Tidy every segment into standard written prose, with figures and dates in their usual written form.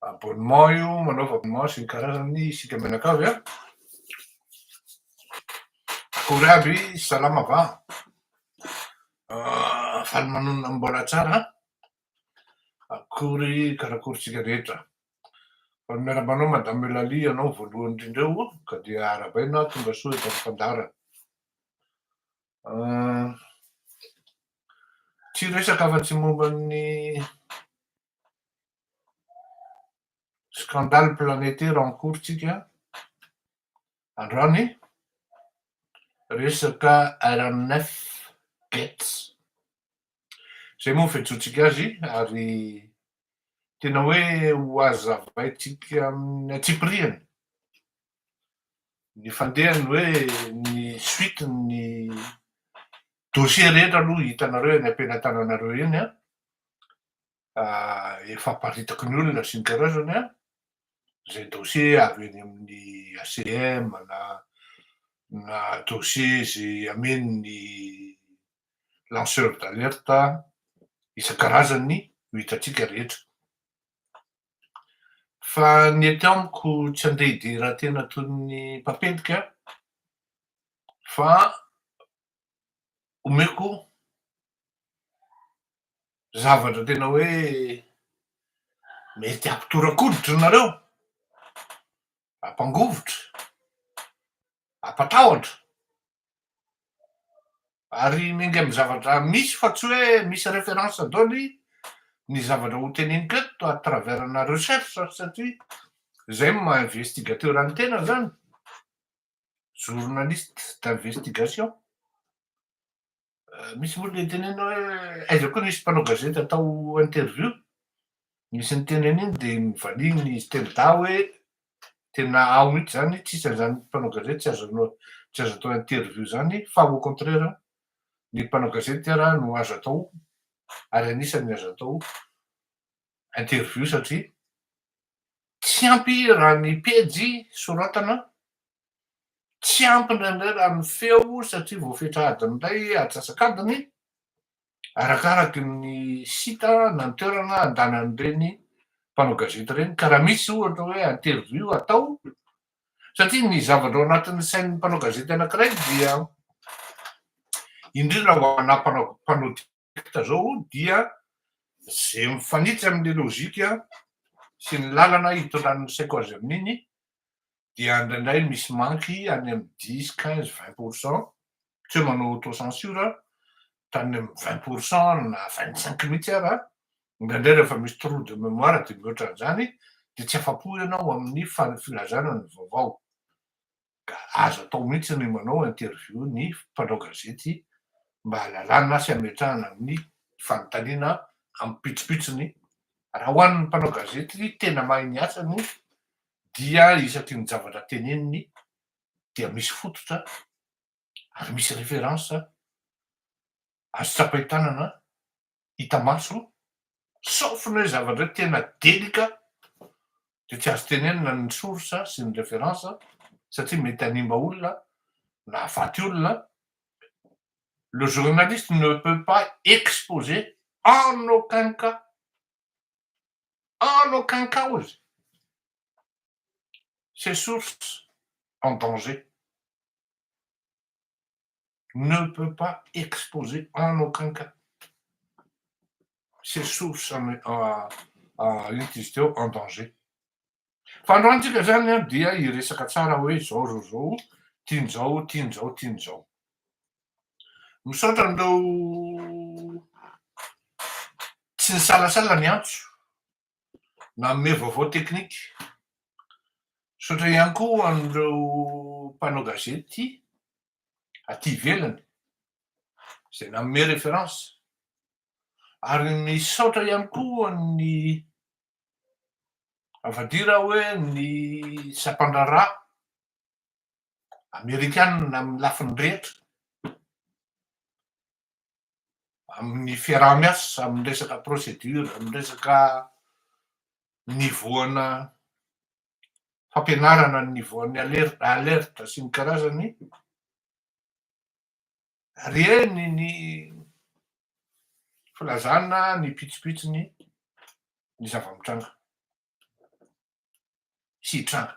abonnement io, manao abonnement sy ny karazany isika mianakavy a. Akory aby, salama va? Faly manonona mbola tsara? Akory karakorytsika rehetra? Fa miara-manao madame Eulalie ianao voalohany indrindreo ka dia arabaina tonga soa eto amin'ny fandarana. Tsy resaka afa-tsy momba ny scandale planétaire en cours tsika androany, resaka RN9 Gets. Zay moa fiantsoantsika azy ary tena hoe ho hazavaintsika amin'ny atsipiriany ny fandehany hoe ny suite-ny dossier rehetra aloha hitanareo eny am-pelantananareo eny efa aparitaky ny olona sy ny karazany zay dossier avy eny amin'ny ACM na dossier zay amen'ny lanceur d'alerte isan-karazany ho hitantsika rehetra. Fa ny eto amiko tsy andeha hidira tena toy ny mpapentika fa omeko zavatra tena hoe mety ampitorakoditra nareo, ampangovotra, ampatahotra ary miainga amin'ny zavatra misy fa tsy hoe misy référence daholo ny zavatra ho teneniko eto à travers na recherche satria zay maha investigateur ny tena zany, journaliste d'investigation. Misy olona tenena hoe aiza koa nisy mpanao gazety atao interview, misy niteneny iny de nivaliny izy teny da hoe tena ao mihitsy zany tsisy an'izany mpanao gazety tsy azo atao interview zany fa au contraire ny mpanao gazety ara no azo atao ary anisany azo atao interview satria tsy ampy raha ny pejy soratana, tsy ampy indraindray raha ny feo satria voafetrahadiny indray atsasakadiny arakaraky ny sita na ny toerana andehanan'ireny mpanao gazety ireny. Ka raha misy ohatra hoe interview atao satria ny zavatra ao anatin'ny sain'ny mpanao gazety anankiray dia indrindra ho ana mpanao direct zao dia zay mifanitsy amin'ny lôjika sy ny lalana hitondrany saiko azy amin'iny dia indraindray misy manky any amin'ny 10-15-20%, tsy hoe manao autocensure tany amin'ny 20% na 25 mihitsy ara, indraindray rehefa misy trou de mémoire de mihoatra an'izany de tsy afa-po ianao amin'ny filazana ny vaovao. Ka azo atao mihitsy ny manao interview ny mpanao gazety mba hahalalana sy hametrahana amin'ny fanontaniana amin'ny pitsopitsony. Raha ho an'ny mpanao gazety tena mahay ny asany dia isaky ny zavatra teneniny dia misy fototra ary misy référence azo tsapahi-tanana hita maso, sauf ny hoe zavatra tena delika de tsy azo tenenina ny source sy ny référence satria mety hanimba olona na hahafaty olona. Le journaliste ne peut pas exposer en aucun cas ozy ses sources en danger. Ne peut pas exposer en aucun cas ses sources en danger. Fa androantsika zany dia hiresaka tsara hoe zao, tian'izao. Misaotra an'ireo tsy nisalasala ny antso na manome vaovao teknika. Misaotra ihany koa an'ireo mpanao gazety aty ivelany zay nanome référence ary misaotra ihany koa ny avadira hoe ny zampan-draharaha amerikanina amin'ny lafiny rehetra amin'ny fiaraha-miasa, amin'ny resaka procédure, amin'ny resaka nivoana fampianarana ny nivoan'ny alerte sy ny karazany. Reny ny filazana ny pitsopitsony ny zava-mitranga sy hitranga.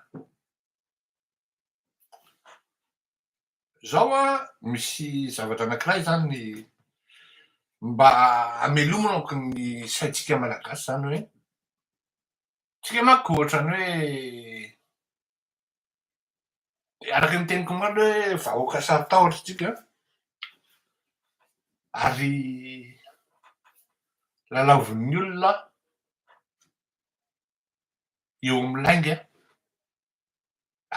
Zao misy zavatra anankiray zany mba hamelomanako ny saintsika malagasy zany hoe tsika manko ohatrany hoe araky ny teniko mandro hoe vahoaka saritahotra tsika ary lalaovin'ny olona eo amin'ny lainga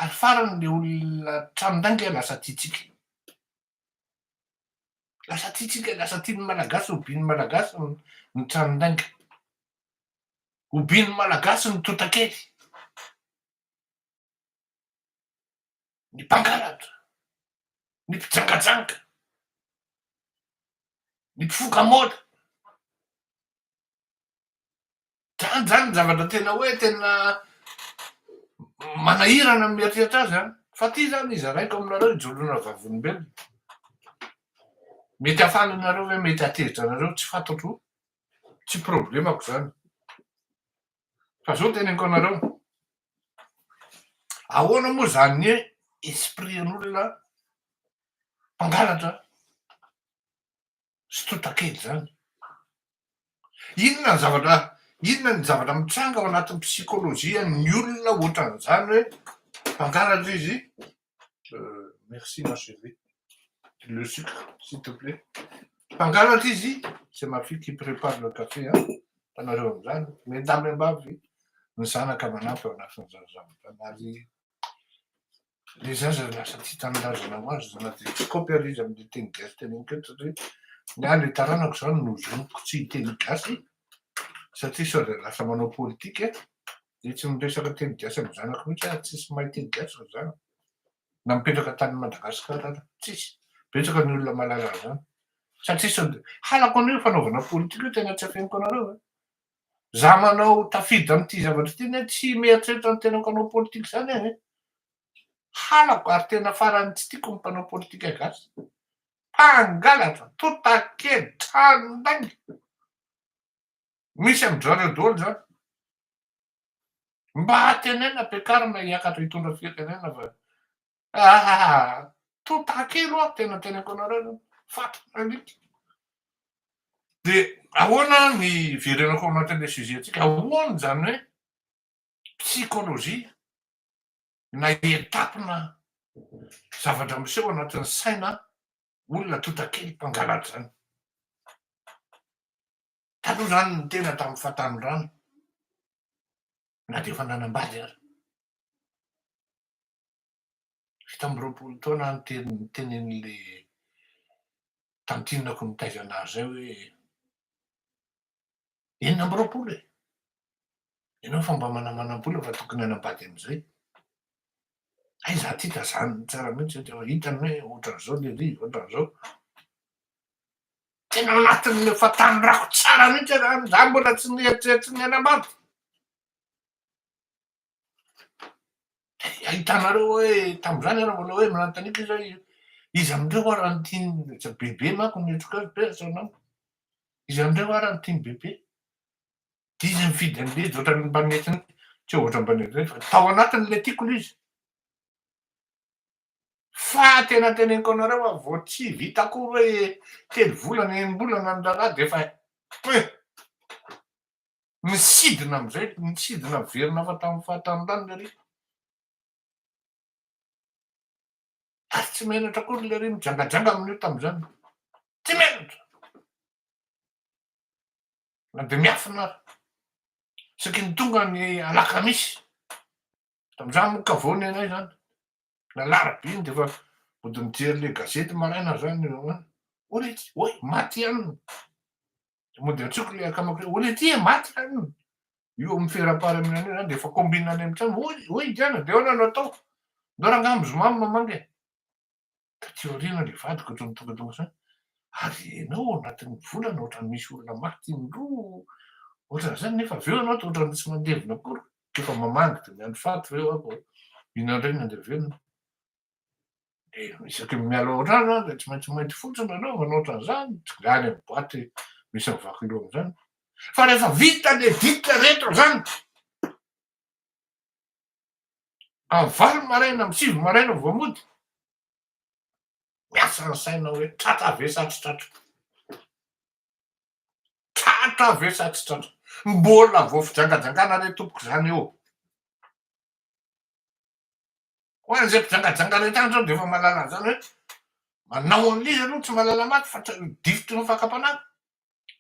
ary farany le olona tramindainga lasa tiatsika, lasa tiatsika, lasa tian'ny malagasy hobiany malagasy ny tramindainga, hobiany malagasy ny totakely, ny mpangalatra, ny mpijangajanga, ny mpifoka moda. Zany zavatra tena hoe tena manahirana mieritreritra azy fa ty zany izy araiko aminareo ijoroana vavolombelona. Mety hafananareo hoe mety hateritra anareo tsy fantatro, tsy problemako zany. Fa zao teneniko anareo, ahoana moa zany espritn'olona mpangalatra sy totakely zany? Inona ny zavatra mitranga ao anatin'ny psikolojia ny olona ohatran'izany hoe mpangalatra izy. Merci ma chérie, le sucre s'il te plaît. Mpangalatra izy, c'est ma fille qui prépare le café tanareo am'zany mendamy ambavy ny zanaka manampy ao anatin'izany zavatra ary le zaza lasa tia tanindrazana ho azy zana de tsy kopy izy am'le teny gasy teneniko eto satria ny le taranako zany no zonoko tsy hiteny gasy satria sao de lasa manao politika de tsy miresaka teny gasy amy zanako mihitsy tsisy mahay teny gasy fa zany na mipetraka tany Madagasikara tsisy, betsaka ny olona malala zany satria sao de halako an'io fanaovana politika io tena tsy afeniko anareo za manao tafidy am'ty zavatra ty tsy mieritreritra ny tenako hanao politika zany any halako ary tena farany tsy tiako ny mpanao politika gasy, mpangalatra, totakely, tramindainga. Misy am'zareo daholo zany mba hatenena ampiakarina hiakatra hitondra firenena fa totakely aho tena teneniko anareo fantatra alika. De ahoana ny iverenako ao anatin'le sujet-tsika, ahoana zany hoe psikolojia na etapina zavatra miseho anatin'ny saina olona totakely mpangalatra zany. Taloha zany ny tena tamin'ny fahatanorano na de efa nanambady ary fito amby roapolo taona ny tenen'le tantinako nitaiza anazy zay hoe enina amby roapolo ianao fa mba manamanam-bola fa tokony hanambady am'izay. Ay za ty tazaniny tsara mihitsy de hitany hoe ohatran'izao le ry ohatran'izao tena anatin'le fahatanorako tsara mihitsy zany za mbola tsy nieritreritra ny hanambady. Ahitanareo hoe tam'zany ianao mbola hoe mananontaniko izy hoe izy amindreo raha ny tiany bebe manko nietroko azy persa anao, izy amindreo raha ny tiany bebe de izy mifidy an'le izy ohatrany mba netiny tsy ohatra mba nety fa tao anatin'le tiako le izy. Fa tena teneniko anareo vao tsy vita akory hoe telo volana enim-bolana ny raharaha de efa misidina am'izay misidina miverina fa tamin'ny fahatanorano le ry ary tsy menatra akory le ry mijangajanga amin'io tam'zany, tsy menatra na de miafina ary saky ny tonga ny alakamisy tam'zany moka vao nenay zany na alarobia iny de fa mody mijery le gazety maraina zany olety oe maty aniny de mody antsoiko le akamako hoe olety maty aniny io amy fera-pary amin'anio zany de efa kombinany amy trano oy idiana de ahoana no atao ndao rangambo zomamy mamangy ka ty aoriana le vadiko ohatrany tonga zany ary ianao anatin'ny volana ohatrany misy olona maty indroa ohatran'izany nefa aveo anao de ohatrany tsy mandevona akory efa mamangy de miandro faty reo ako inandrena de velona de isaky ny miala ao antrano de tsy maintsy mainty fotsiny anao manao ohatran'izany tsy gany amy boaty misy mivaky loha am'zany Fa rehefa vita le dika rehetra zany, amin'ny valo maraina amin'ny sivy maraina vao mody, miasa ny saina hoe tratra ve sa tsy tratra? Tratra ve sa tsy tratra? Mbola vao fijangajangana le tompoko zany eo. Ho an'izay mpijangajanga rehetra any zao de efa mahalala an'izany hoe manao an'izy aloha tsy mahalala maty fa difitry ny fakapanahy.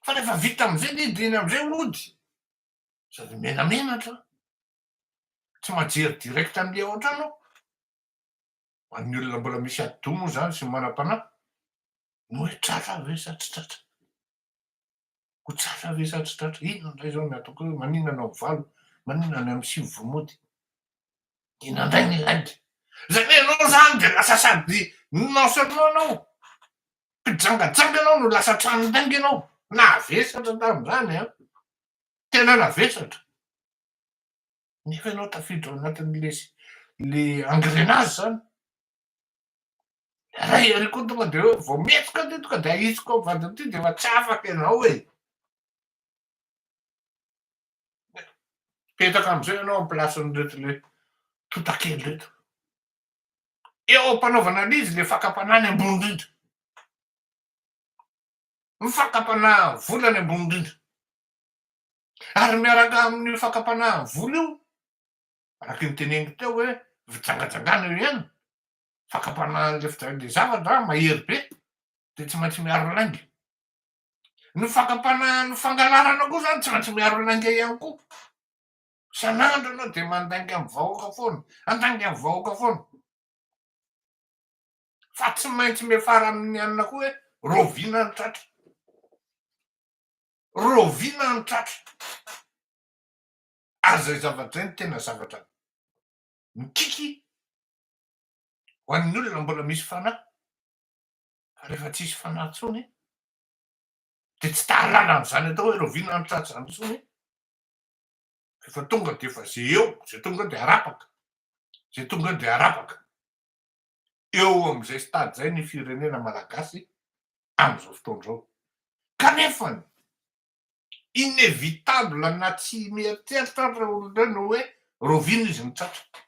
Fa rehefa vita am'izay le izy iny am'izay ody sady menamenatra, tsy majery direct am'le ao an-trano. Ho an'ny olona mbola misy ady-doha moa zany sy manam-panahy no hoe tratra ve sa tsy tratra? Ho tratra ve sa tsy tratra? Inona indray zao no ataoko hoe maninona ao valo, maninona ny am'sivy vao mody? Inona indray ny ilainy? Zany hoe ianao zany de lasa sady non seulement anao mpijangajanga anao no lasa tranodainga ianao. Navesatra tam'izany an, tena navesatra. Nefa ianao tafiditra ao anatin'le le engrenage zany. Ray ary koa tonga de hoe vao metsoka ty tonga de ahitsika ao vadiny ty de efa tsy afaka ianao e. Petaka am'izay ianao amin'ny placen'ireto le totakely reto. Eo am-panaovana an'izy le fakapanahy ny ambony indrindra. Ny fakapanahy vola ny ambony indrindra. Ary miaraka amin'ny fakapanahy vola io, araky ny teneniko teo hoe fijangajangana eo ihany, fakapanahy le zavatra mahery be de tsy maintsy miaro lainga. Ny fakapanahy ny fangalarana koa zany tsy maintsy miaro lainga ihany koa. San'andro anao de mandainga amin'ny vahoaka foana, andainga amin'ny vahoaka foana. Fa tsy maintsy miafara amin'ny anona koa hoe roviana ny tratra. Roviana ny tratra. Ary zay zavatra zay tena zavatra mikiky ho an'ny olona mbola misy fanahy. Fa rehefa tsisy fanahy intsony de tsy tahalala an'izany atao hoe roviana ny tratra zany intsony. Efa tonga de efa zay eo, zay tonga de arapaka, zay tonga de arapaka. Eo am'izay stady zay ny firenena malagasy am'izao fotoana izao. Kanefany inévitable na tsy mieritseritra ary olombelona hoe roviana izy ny tratra.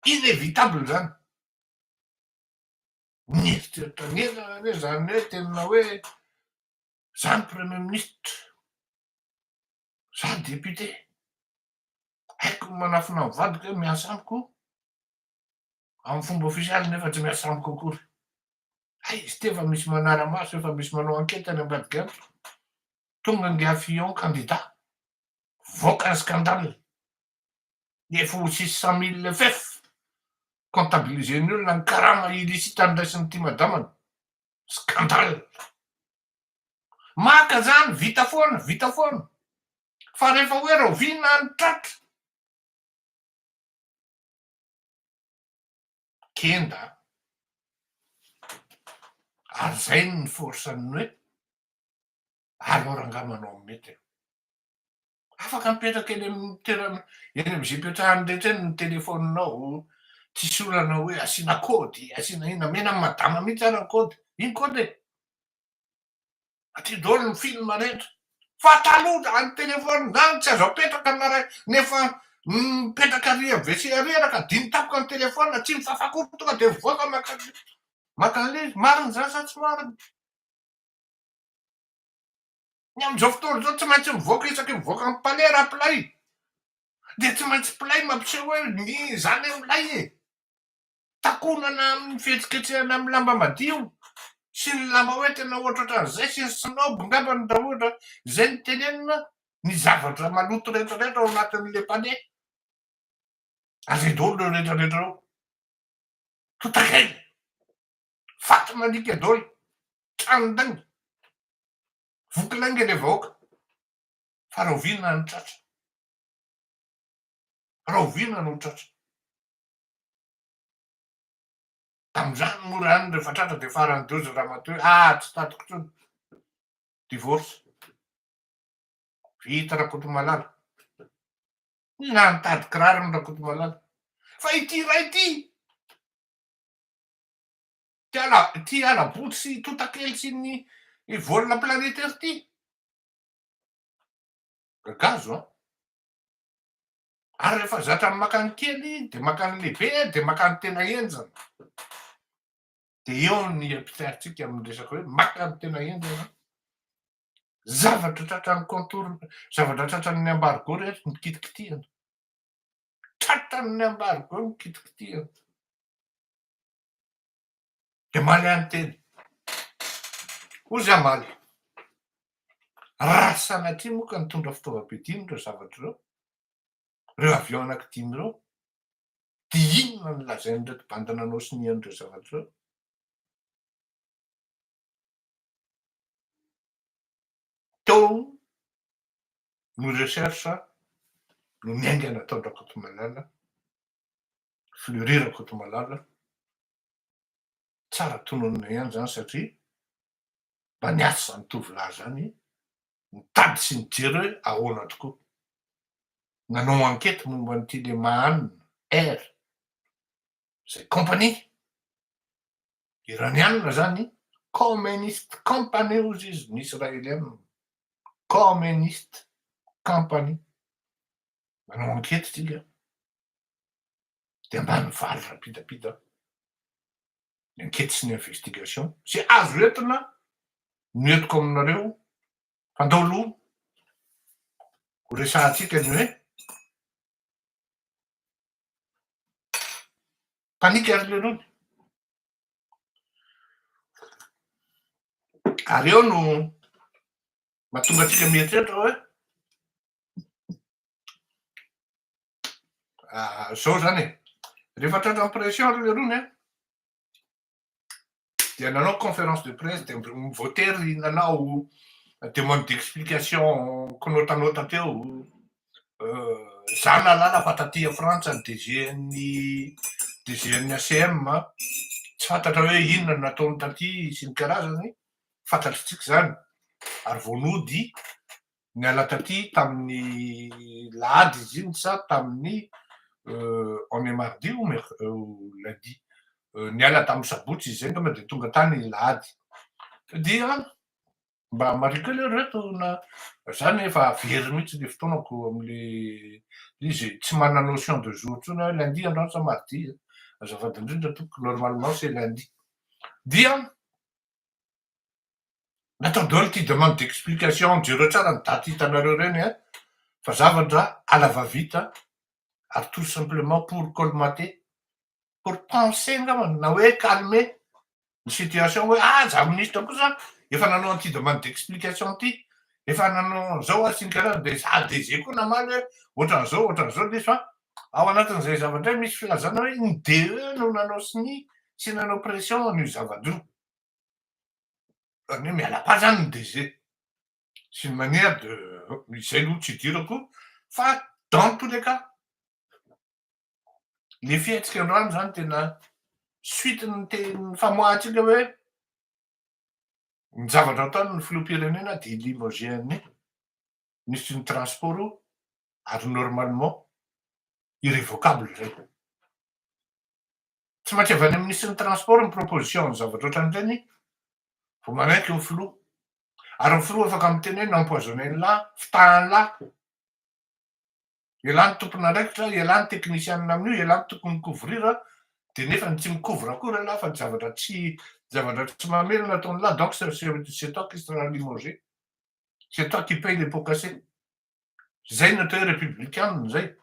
Inévitable zany. Mieritseritra nghiezana anie zany hoe tena hoe zany premier ministre, za député, haiko ny manafina ny vadiko hoe miasa amiko amin'ny fomba ofisialy nefa tsy miasa amiko akory. Izy ty efa misy manara-maso, efa misy manao ankety any ambadika any. Tonga nge Fillon candidat, voaka ny scandale. Efa ho 600 000 FF comptabilisen'ny olona ny karama illicite andraisin'ity madamany. Scandale. Maka zany vita foana, vita foana. Fa rehefa hoe roviana ny tratra, kenda. Ary zay ny force-ny hoe aleo rangahy manao mety. Afaka mipetraka eny amin'ny toerana eny am'zay ipetrahany rehetra eny ny telefoninao, tsisy olana hoe asiana kôdy, asiana inona, mena amin'ny madama mihitsy ary ny kôdy. Ino kôdy e? Atria daholo ny film rehetra. Fa taloha zany telefony zany tsy azo apetraka nefa mipetraka arỳ amin'ny WC reraka dimy tapoka ny telefona tsy mifafakory tonga de mivoaka maka an'le izy. Marina zany sa tsy marina? Ny am'izao fotoana zao tsy maintsy mivoaka isaky mivoaka ny palais raha play. De tsy maintsy play mampiseho hoe ny zany am'lay e. Takonana amin'ny fihetsiketsehana amin'ny lamba madio sy ny lamba hoe tena ohatrohatran'izay sy ny sinob ngambany raha ohatra zay ny tenenina ny zavatra maloto rehetrarehetra ao anatin'le palais. Azay daholo reo rehetrarehetra reo. Totakely. Faty malika daholo. Tranodainga. Voky lainga le vahoaka. Fa roviana ny tratra. Roviana no tratra. Tam'izany mora any rehefa tratra de farany Dozy Ramatoa tsy tatiko intsony. Divorce. Vita Rakotomalala. Na nitady kiraro ny Rakotomalala. Fa ity ray ity ty ala-botsy sy totakely sy ny volana planetaire ty. gazo ary rehefa zatra ny makany kely de makany lehibe de makany tena enjana de eo ny ampitaritsika amin'ny resaka hoe makany tena enjana zavatra tratran'ny contour zavatra tratran'ny ambargo rehetra ny kitikitihana tratran'ny ambargo ny kitikitihana de maly any teny ozy amaly raha sanatria moa ka nitondra fitaovam-piadina reo zavatra reo avion anankidimy reo dia inona ny lazain'reto bandana anao sy nian'ireo zavatra reo teo no recherche no miaingana tao Rakotomalala Fleury Rakotomalala tsara tononona ihany zany satria mba niasa zany tovolahy zany mitady sy mijery hoe ahoana tokoa nanao ankety momba nyity le Mahan Air zay compagnie iranianina zany communiste compagnie ozy izy ny israeliana communiste compagnie manao ankety tsika de ambany vary rapidapida ny ankety sy ny investigation sy azo entina noentiko aminareo fandao loha ho resahantsika ny hoe panika ary lerony ary eo no mahatonga atsika mieritreritra hoe zao zany e rehefa tratran'ny pression ary lerony dia nanao conférence de presse de mivoatery nanao demande d'explication konotanota teo za nalala fa tatia frantsa ny DG-ny ACM tsy fantatra hoe inona nataony taty sy ny karazany fantatritsika zany ary vonody niala taty tamin'ny lahady izy iny sa tamin'ny on est mardi ou lundi niala tamin'ny sabotsy izy zay ngamba de tonga tany lahady dia mba marika le reto na zany efa very mihitsy le fotoanako am'le izy tsy mana notion de jour tsony hoe lundi androany sa mardi azafady indrindra toko normalement c'est lundi dia natao daholo ty demande d'explication jereo tsara ny daty hitanareo reny fa zavatra ala vavita ary tout simplement pour colmater pour penser ngamba na hoe calmer ny situation hoe za ministre kosa efa nanao an'ity demande d'explication ty efa nanao zao sy ny karaha de za DG koa namaly hoe ohatran'izao le fa ao anatin'izay zavatra misy filazana hoe ny DE no nanao sy nanao pression an'io zavatra io zany hoe miala-pa zany ny DG sy ny manière de izay no tsy idirako fa dans tous les cas le fiaitsika androany zany tena suiteny teny famoahantsika hoe ny zavatra ataony ny filoham-pirenena de limogeny nisy ny transport ary normalement irrévocable zay tsy maintsy avy any amin'ny nisy ny transport ny proposition ny zavatra ohatran'ireny vo manaiky ny filoha ary ny filoha afaka miteny hoe n'empoisonner la fitahan la ialany tompon'andraikitra ialany technicienne amin'io ialany tokony couvrir de nefa tsy micouvre akory la fa zavatra tsy mamelona ataony la donc c'est toi qui sera limogé c'est toi qui paye les pots cassés zay ny atao hoe républicaine zay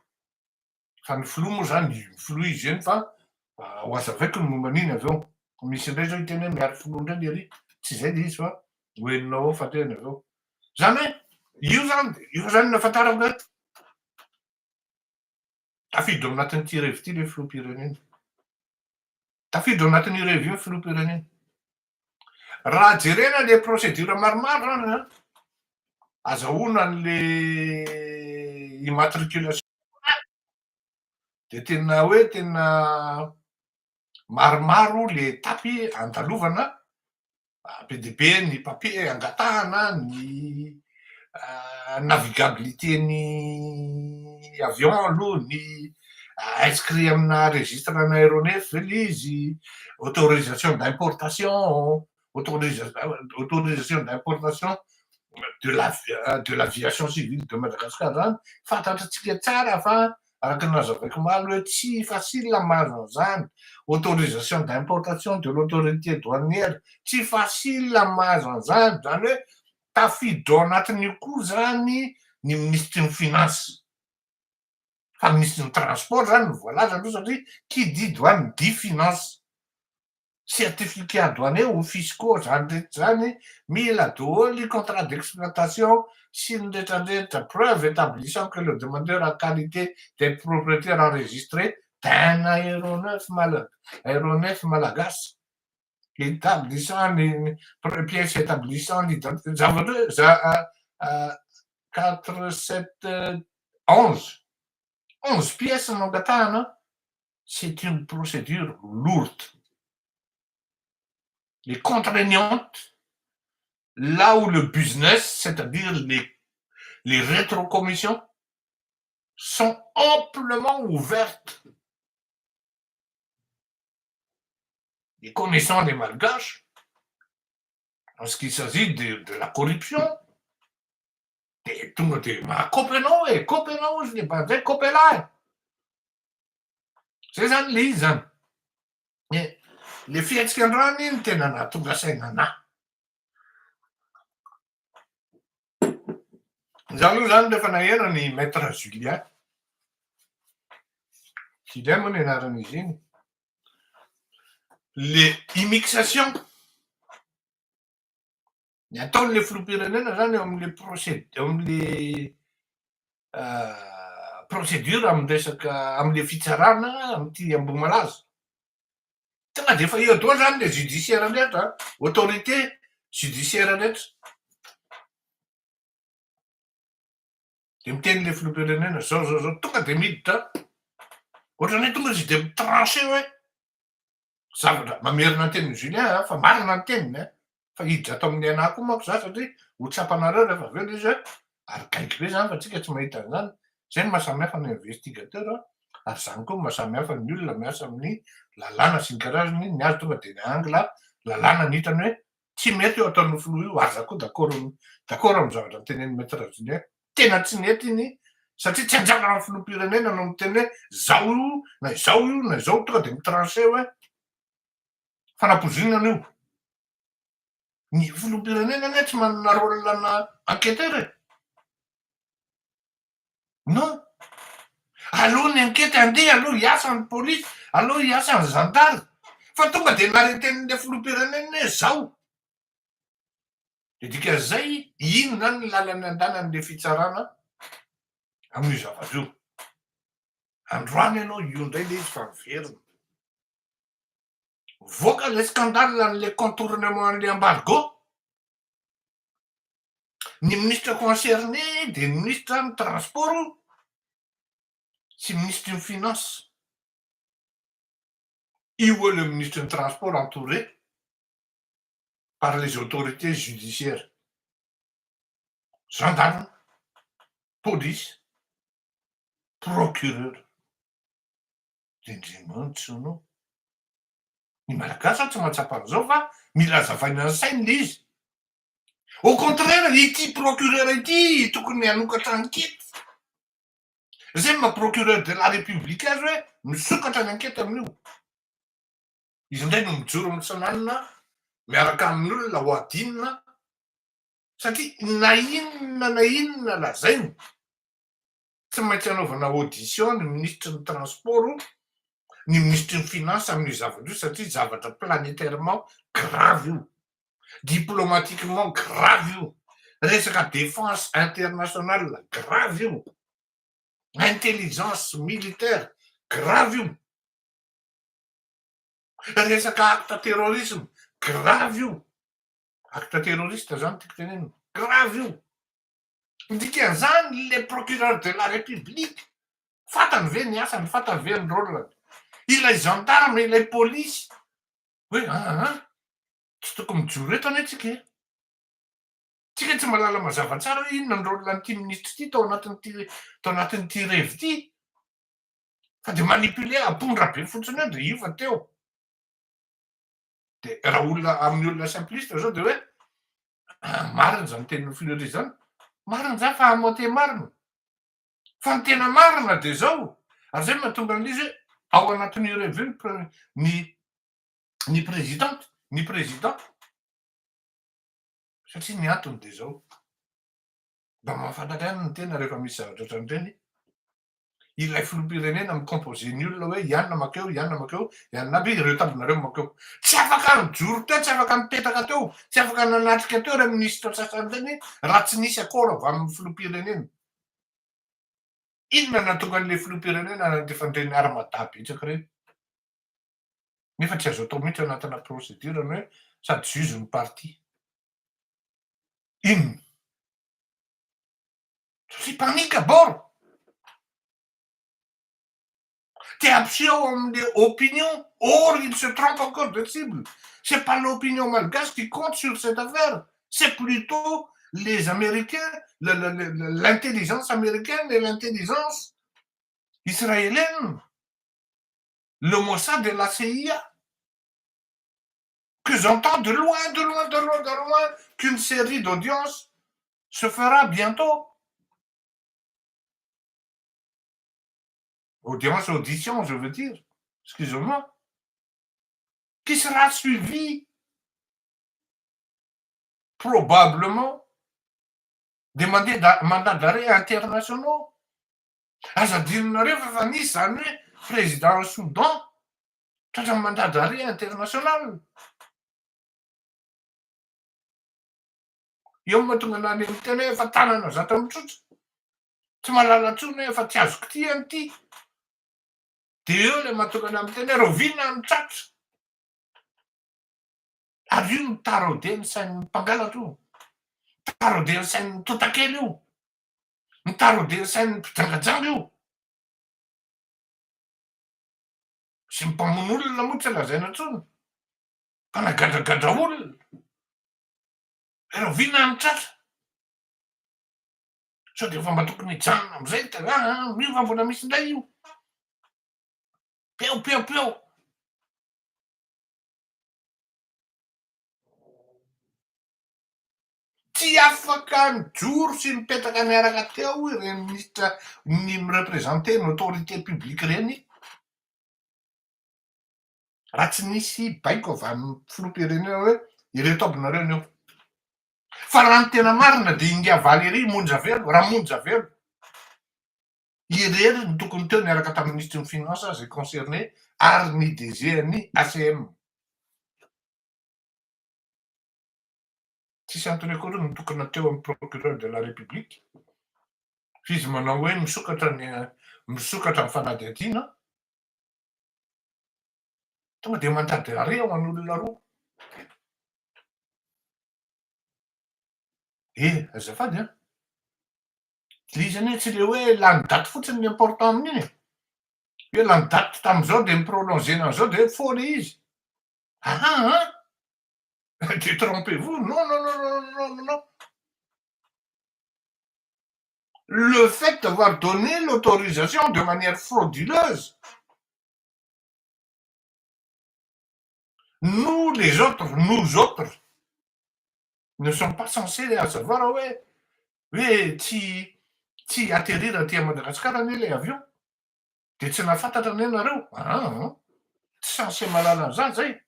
fa ny filoha moa zany filoha izy eny fa ho azavaiko ny momba an'iny avy eo misy indray zao hiteny hoe miary filoha indray lery tsy zay le izy fa hoeninao ao fatehany avy eo zany hoe io zany ny afantarako hoe tafiditra ao anatin'ity revy ity le filoham-pirenena tafiditra ao anatin'io revy io ny filoham-pirenena raha jerena le procédure maromaro zany azahoana an'le immatriculation de tena hoe tena maromaro le etapy andalovana be de be ny papier angatahana ny navigabilité ny avion aloha ny inscrit amina registre n'aéronef ve l'izy autorisation d'importation autorisation d'importation de l'aviation civile de Madagascar zany fantatratsika tsara fa araka nazavaiko maly hoe tsy facile mahazo an'izany autorisation d'importation de l'autorité douanière tsy facile mahazo an'izany zany hoe tafiditra ao anatin'io koa zany ny ministry ny finance fa ministry ny transport zany no voalaza aloha satria qui dit douane dit finance certificat douanier ou fiscaux zany rehetra zany mila daholo contrat d'exploitation sy ny rehetrarehetra preuve établissant que le demandeur a qualité de propriétaire enregistré d'un aéronef malagasy établissant les pièces établissant l'identité zavatra 4 7 11 pièces no angatahana c'est une procédure lourde et contraignante là où le business, c'est-à-dire les rétrocommissions, sont amplement ouvertes. Et connaissant les malgaches, en ce qui s'agit de la corruption, ma Copenhague, je n'ai pas fait Copenhague. C'est ça, Lise. Les fietsika androany ny tena nahatonga saina anahy. Zaho aloha zany rehefa naheno ny maître Julien. Julien moa ny anaran'izy iny. Le immixation ny ataon'le filoham-pirenena zany eo amin'le procédure amin'ny resaka amin'le fitsarana amin'ity Ambohimalaza. Tonga de efa eo daholo zany le judiciaire rehetra, autorité judiciaire rehetra. De miteny le filoham-pirenena zao tonga de miditra ohatrany hoe tonga izy de mitranché hoe zavatra mamerina ny tenin'ny Julien fa marina ny teniny fa hiditra ato amin'ny anahy koa manko za satria ho tsapanareo rehefa aveo le izy hoe ary kaiky be zany fa tsika tsy mahita an'izany. Zay ny mahasamihafa ny investigateur ary zany koa mahasamihafa ny olona miasa amin'ny lalàna sy ny karazany ny azy tonga de ny angla lalàna ny hitany hoe tsy mety eo ataon'ny filoha io aza koa d'accord amin'ny zavatra nytenen'ny maître Julien. Tena tsy mety iny satria tsy anjara amin'ny filoham-pirenena no miteny hoe zao io na izao tonga de mitranché hoe fanampozinana io. Ny filoham-pirenena anie tsy manana rôle ana enquêteur e. Non. Aloha ny enquête andeha aloha hiasa ny police, aloha hiasa ny gendarme. Fa tonga de nareten'le filoham-pirenena hoe zao. De dikan'izay ino zany ny lalany andanan'le fitsarana amin'io zavatra io. Androany ianao io indray le izy fa miverina. Voaka le scandale an'le contournement'le embargo. Ny ministre concerné de ny ministre ny transport sy ministre ny finance. Io le ministre ny transport entouré par les autorités judiciaires. Gendarme, police, procureur. Indrimanitra anao. Ny malagasy tsy mahatsapa an'izao fa mila azavaina ny sainy le izy. Au contraire, ity procureur ity tokony hanokatra enquête. Zay ma procureur de la république azy hoe misokatra ny enquête amin'io. Izy indray no mijoro mitsananana miaraka amin'olona ho adinina satria na inona lazainy tsy maintsy anaovana audition ny ministre ny transport ny ministre ny finance amin'io zavatra io satria zavatra planétairement grave io, diplomatiquement grave io, resaka défense internationale grave io, intelligence militaire grave io, resaka acte terrorisme grave io, acte terroriste zany tiako tenenina grave io. Dikan'izany le procureur de la république fantany ve ny asany, fantany ve ny rôlany. Ilay gendarme, ilay police hoe tsy tokony mijoro eto anie tsika. Tsika tsy mahalala mazava tsara hoe inona ny rôlan'ity ministre ity tao anatin'ity revy ity. Fa de manipule apondra be fotsiny eo de io fa teo. De raha olona amin'ny olona simpliste zao de hoe marina zany tenin'ny filore zany. Marina zany fa amoate marina. Fa ny tena marina de zao. Ary zay mahatonga an'izy hoe ao anatin'ireo aveo ny présidente, ny président. Satria ny antony de zao. Mba mahafantatra ihany ny tena rehefa misy zavatra ohatran'ireny. Ilay filoham-pirenena micomposé ny olona hoe ianona makeo, ianona makeo, ianona aby ireo tambonareo makeo. Tsy afaka mijoro teo, tsy afaka mipetraka teo, tsy afaka nanatrika teo raha minisitra sasan'ireny raha tsy nisy akora avy amin'ny filoham-pirenena. Inona nahatonga an'ilay filoham-pirenena nandefa an'ireny armada betsaka ireny? Nefa tsy azo atao mihitsy anatina procédure ny hoe sady juge ny parti. Inona? Satria panika bord. T'es absent les opinions. Or, il se trompe encore de cible. C'est pas l'opinion malgache qui compte sur cette affaire. C'est plutôt les Américains, l'intelligence américaine et l'intelligence israélienne, le Mossad et la CIA, que j'entends de loin, de loin, de loin, de loin, qu'une série d'audiences se fera bientôt. Audition, je veux dire, excusez-moi, qui sera suivi probablement des mandats d'arrêt internationaux. Aza adinonareo fa nisy zany hoe président Soudan tratra mandat d'arrêt international. Eo mahatonga anany amin'ny tena hoe efa tanana zatra mitrotro. Tsy mahalala ntsony hoe efa tsy azoko ty an'ity. De eo le mahatonga any amin'ny tena hoe roviana ny tratra. Ary io mitaraude ny sain'ny mpangalatra io. Mitaraude ny sain'ny totakely io. Mitaraude ny sain'ny mpijangajanga io. Sy mpamono olona moa tsy lazaina intsony. Mpanagadраgadra olona. Roviana ny tratra. Sao de efa mba tokony hijanona am'izay miova mbola misy indray io. Peo. Tsy afaka mijoro sy mipetraka miaraka teo ireny ministra ny mirepresente ny autorité publique reny. Raha tsy nisy baiko avy amin'ny filoham-pirenena hoe ireto abinareo anio. Fa raha ny tena marina de India Valéry monja velo, raha monja velo. Irery ny tokony teo niaraka tamin'ny ministre ny finance zay concerné ary ny DG ny ACM. Tsisy antony akory ny tokony teo amin'ny procureur de la République. Fizy manao hoe misokatra ny fanadihadiana. Tonga de mandady arrêt ao an'olona roa. Azafady a. Le izy anie tsy le hoe lany daty fotsiny ny important amin'iny. Hoe lany daty tam'izao de miprolongena an'izao de faux le izy. Détrompez-vous. Non. Le fait d'avoir donné l'autorisation de manière frauduleuse, nous autres, ne sommes pas censés à savoir, ouais, tsy atterrir aty Madagascar anie le avion. De tsy nafantatra anie nareo. Tsy censé malala an'izany zay.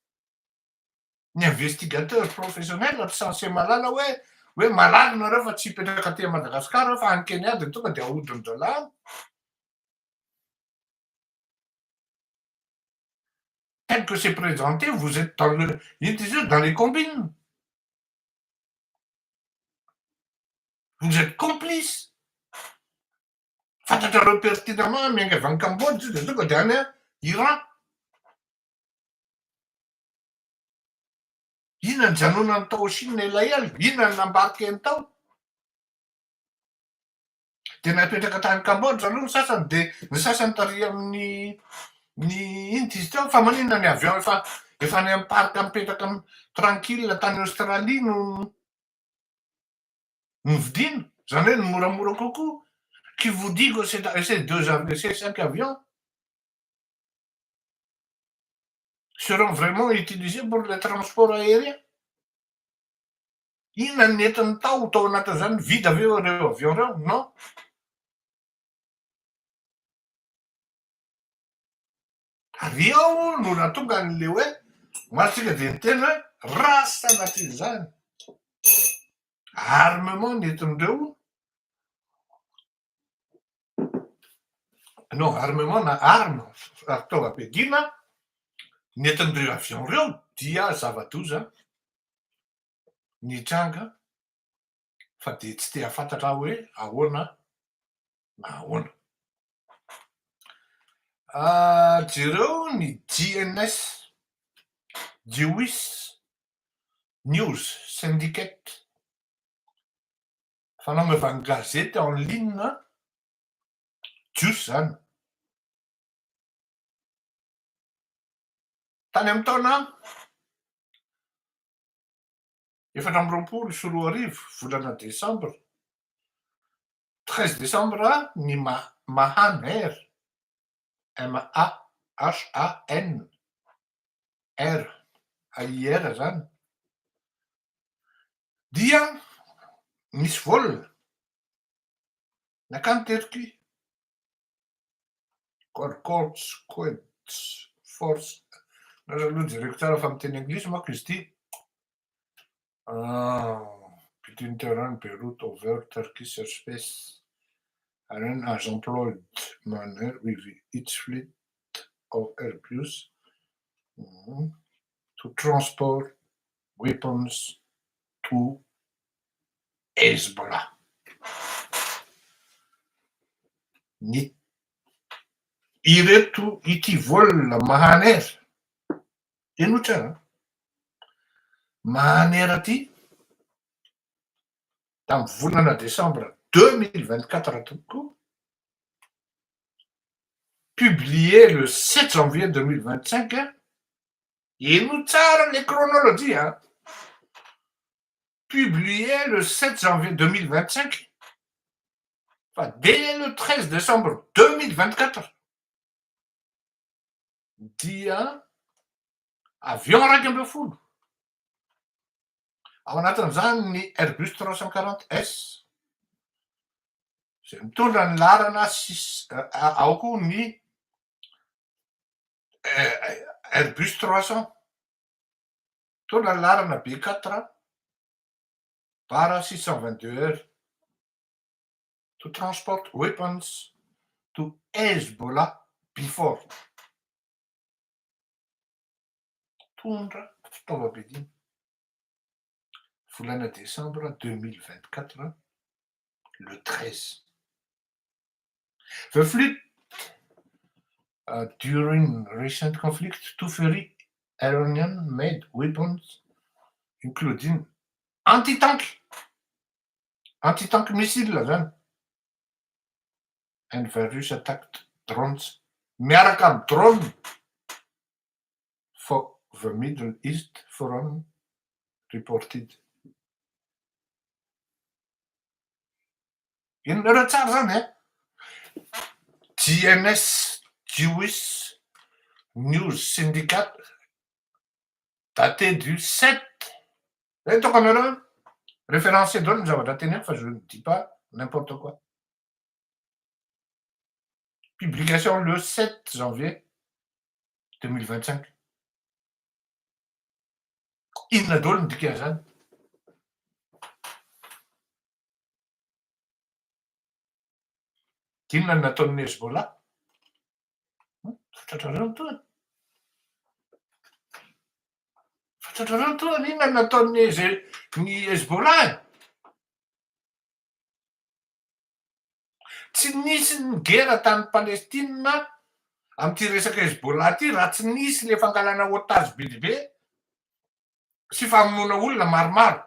Ny investigateur professionnel tsy censé malala hoe malala nareo fa tsy hipetraka aty Madagascar fa any Kenya de tonga de ahodin-dralàna. Tel que c'est présenté, vous êtes dans les combines. Vous êtes complices. Fantatrareo pertinemment miainga avy any Cambodge de tonga de any Iran. Inona ny janonany tao Chine ilay ela? Inona ny nambarikeny tao? De napetraka tany Cambodge aloha ny sasany de ny sasany tary amin'ny ino izy teo fa maninona ny avion efa any amin'ny parc mipetraka tranquille tany Australie no vidiana. Zany hoe ny moramora kokoa. Qui vous dit que ces 5 avions seront vraiment utilisés pour le transport aérien? Inona ny entiny tao anatin'izany vita avy eo ireo avion reo? Non. Ary ao no natonga an'le hoe matsika dia ny tena rasa anatin' izany. Armement nentin'ireo non armement na arme fitaovam-piadiana nentin'ireo avion reo dia zava-doza ny tranga fa dia tsy te hafantatra hoe ahoana na ahoana. Jereo ny JNS Jewish News Syndicate fanaovana gazety en ligne jios zany. Tany amin'ny taona 2024 volana Desambra 13 Desambra ny Mahan Air MAHAN R AIR zany dia misy volana nakany Turquie Quds Force aloha jereko tsara fa miteny anglisy manko izy ity between Tehran Beirut over Turkish airspace and then as employed manner with its fleet of Airbus to transport weapons to Hezbollah. Ireto ity volana Mahan Air eno tsara Mahan Air aty tamin'ny volana Desambra 2024 tokoa publié le 7 janvier 2025 eno tsara le chronologie publié le 7 janvier 2025 fa dès le 13 décembre 2024 dia avion raiky ambin'ny folo ao anatin'izany ny Airbus 340S zay mitondra ny laharana ao koa ny Airbus 300 mitondra ny laharana B4 para 622 to transport weapons to Hezbollah before tondra fitaovam-piadiana volana Desambra 2024 le 13. The fleet during recent conflict to ferry Iranian made weapons including anti-tank missile zany and various attacked drones miaraka amin'ny drone for the Middle East Forum reported. Inona tsara zany JNS Jewish News Syndicate daté du 7 hitako anareo référencé daholo ny zavatra teneko fa je ne dis pas n'importe quoi. Publication le 7 janvier 2025. Inona daholo ny dikan'izany? Inona ny nataon'ny Hezbollah? Fantatrareo toany. Fantatrareo toany inona ny nataon'ny Hezbollah? Tsy nisy ny gera tany Palestina amin'ity resaka Hezbollah ty raha tsy nisy le fangalana otage bedibe sy famonoana olona maromaro.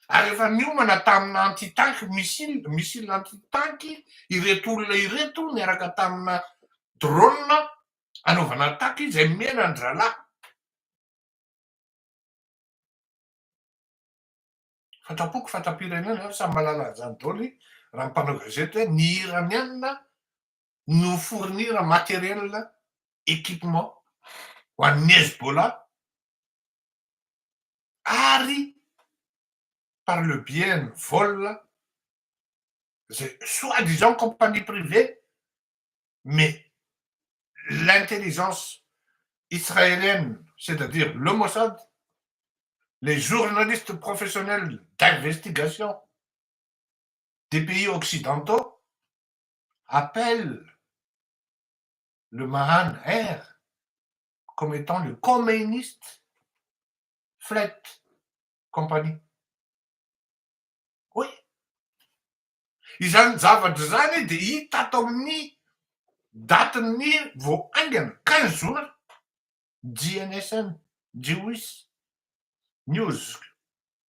Ary efa niomana tamina antitank missile antitank ireto olona ireto miaraka tamina drone anaovana attaque izay mena ny dralahy. Fantapoko fatapirenena samy malala an'izany daholo raha mpanao gazety hoe ny iraniana no fournir matériel équipement ho an'ny Hezbollah ary par le bien vol, c'est soi-disant compagnie privée, mais l'intelligence israélienne, c'est-à-dire le Mossad, les journalistes professionnels d'investigation des pays occidentaux appellent le Mahan Air comme étant le communiste Flight Company. Oui. Izany zavatra dia hita ato amin'ny datin'ny vao aingana 15 juin GNSM, Jewish News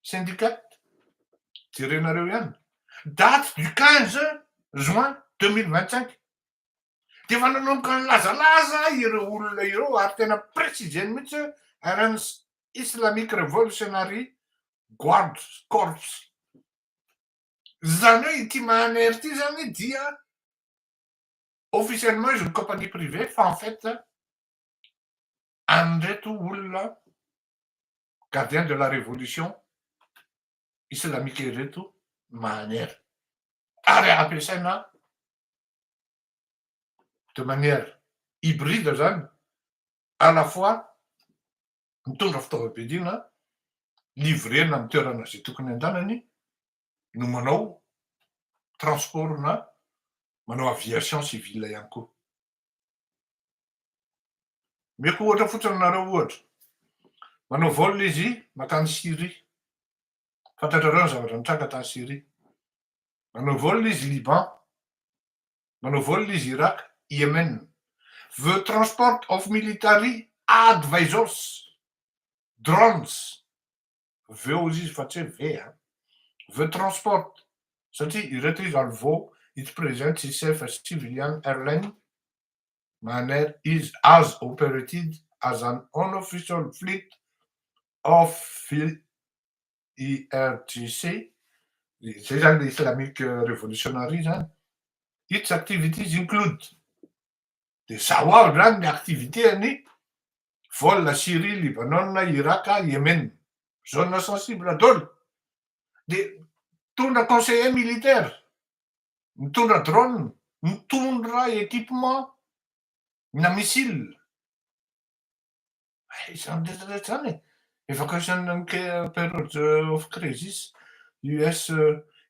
Syndicate, tirenareo ihany. Date du 15 juin 2025. Dia efa nanomboka nilazalaza ireo olona ireo ary tena préciseny mihitsy RN Islamic Revolutionary Guard Corps. Zany hoe ity Mahaner ity zany dia officiellement izy ny compagnie privée fa en fait an'ireto olona gardien de la révolution islamique ireto Mahaner ary ampiasaina de manière hybride zany à la fois mitondra fitaovam-piadina, livrena amin'ny toerana zay tokony andehanany no manao transport na manao aviation civile ihany koa. Meko ohatra fotsiny nareo ohatra manao vol izy mankany Syrie, fantatrareo ny zavatra nitranga tany Syrie. Manao vol izy Liban, manao vol izy Irak, Yemen. The transport of military advisors, drones, veo izy fa tsy hoe ve. The transport, satria ireto izy ary vao it presents itself as civilian airline. Mahaner is as operated as an unofficial fleet of IRGC, zay zany le Islamic Revolutionary zany. Its activities include, de zao avy zany ny activité-any vol Syrie, Libanon, Irak, Yemen, zone sensible daholo. De mitondra conseiller militaire, mitondra drone, mitondra équipement na missile. Zany rehetrarehetra zany e. Evacuation period of crisis, US